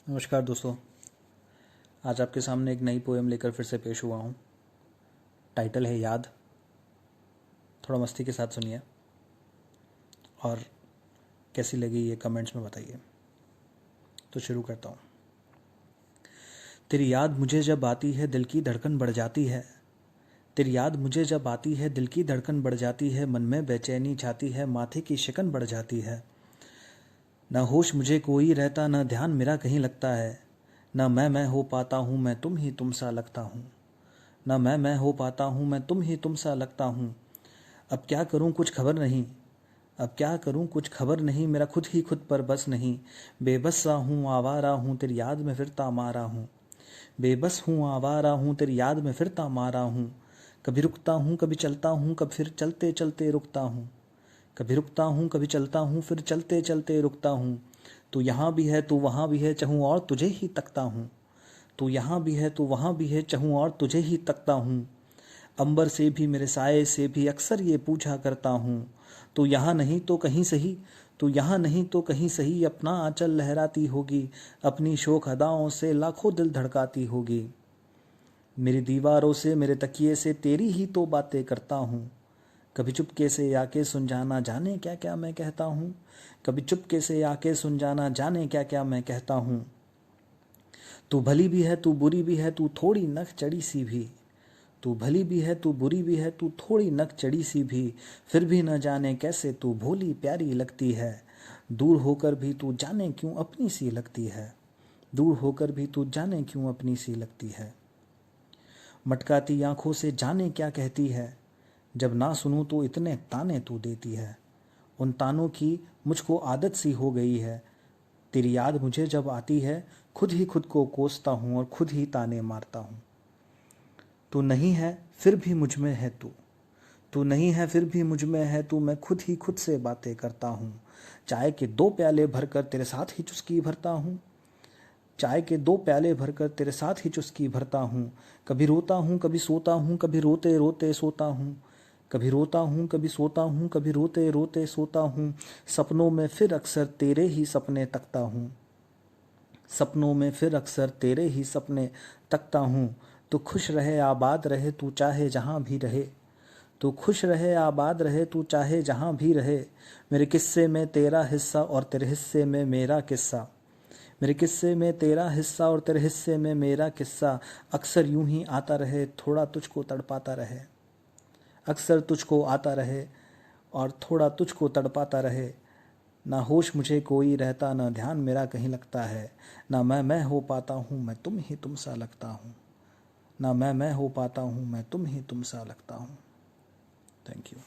नमस्कार दोस्तों। आज आपके सामने एक नई पोएम लेकर फिर से पेश हुआ हूँ। टाइटल है याद। थोड़ा मस्ती के साथ सुनिए और कैसी लगी ये कमेंट्स में बताइए। तो शुरू करता हूँ। तेरी याद मुझे जब आती है दिल की धड़कन बढ़ जाती है। तेरी याद मुझे जब आती है दिल की धड़कन बढ़ जाती है। मन में बेचैनी छाती है, माथे की शिकन बढ़ जाती है। न होश मुझे कोई रहता, न ध्यान मेरा कहीं लगता है। न मैं हो पाता हूँ, मैं तुम ही तुम सा लगता हूँ। न मैं हो पाता हूँ, मैं तुम ही तुम सा लगता हूँ। अब क्या करूँ कुछ खबर नहीं, अब क्या करूँ कुछ खबर नहीं। मेरा खुद ही खुद पर बस नहीं। बेबस सा हूँ आवारा हूँ, तेरी याद में फिरता मारा हूँ। बेबस हूँ आवारा हूँ, तेरी याद में फिरता मारा हूँ। कभी रुकता हूँ कभी चलता हूँ, कभी फिर चलते चलते रुकता हूँ। कभी रुकता हूँ कभी चलता हूँ, फिर चलते चलते रुकता हूँ। तू यहाँ भी है तू वहाँ भी है, चाहूँ और तुझे ही तकता हूँ। तू यहाँ भी है तू वहाँ भी है, चाहूँ और तुझे ही तकता हूँ। अंबर से भी मेरे साये से भी अक्सर ये पूछा करता हूँ। तू यहाँ नहीं तो कहीं सही, तू यहाँ नहीं तो कहीं सही। अपना आंचल लहराती होगी, अपनी शोक अदाओं से लाखों दिल धड़काती होगी। मेरी दीवारों से मेरे तकिए से तेरी ही तो बातें करता हूँ। कभी चुपके से आके सुन जाना, जाने क्या क्या मैं कहता हूँ। कभी चुपके से आके सुन जाना, जाने क्या क्या मैं कहता हूँ। तू भली भी है तू बुरी भी है, तू थोड़ी नख चढ़ी सी भी। तू भली भी है तू बुरी भी है, तू थोड़ी नक चढ़ी सी भी। फिर भी न जाने कैसे तू भोली प्यारी लगती है। दूर होकर भी तू जाने क्यों अपनी सी लगती है। दूर होकर भी तू जाने क्यों अपनी सी लगती है। मटकाती आंखों से जाने क्या कहती है, जब ना सुनूं तो इतने ताने तू देती है। उन तानों की मुझको आदत सी हो गई है। तेरी याद मुझे जब आती है, खुद ही खुद को कोसता हूँ और खुद ही ताने मारता हूँ। तू नहीं है फिर भी मुझ में है तू। तू नहीं है फिर भी मुझ में है तू, मैं खुद ही खुद से बातें करता हूँ। चाय के 2 प्याले भरकर तेरे साथ ही चुस्की भरता हूँ। चाय के 2 प्याले भरकर तेरे साथ ही चुस्की भरता हूँ। कभी रोता हूँ कभी सोता हूँ, कभी रोते रोते सोता हूँ। कभी रोता हूँ कभी सोता हूँ, कभी रोते रोते सोता हूँ। सपनों में फिर अक्सर तेरे ही सपने तकता हूँ। सपनों में फिर अक्सर तेरे ही सपने तकता हूँ। तू खुश रहे आबाद रहे, तू चाहे जहाँ भी रहे। तू खुश रहे आबाद रहे, तू चाहे जहाँ भी रहे। मेरे किस्से में तेरा हिस्सा और तेरे हिस्से में मेरा किस्सा। मेरे किस्से में तेरा हिस्सा और तेरे हिस्से में मेरा किस्सा। अक्सर यूं ही आता रहे, थोड़ा तुझको तड़पाता रहे। अक्सर तुझको आता रहे और थोड़ा तुझको तड़पाता रहे। ना होश मुझे कोई रहता, ना ध्यान मेरा कहीं लगता है। ना मैं हो पाता हूँ, मैं तुम ही तुम सा लगता हूँ। ना मैं हो पाता हूँ, मैं तुम ही तुम सा लगता हूँ। Thank you.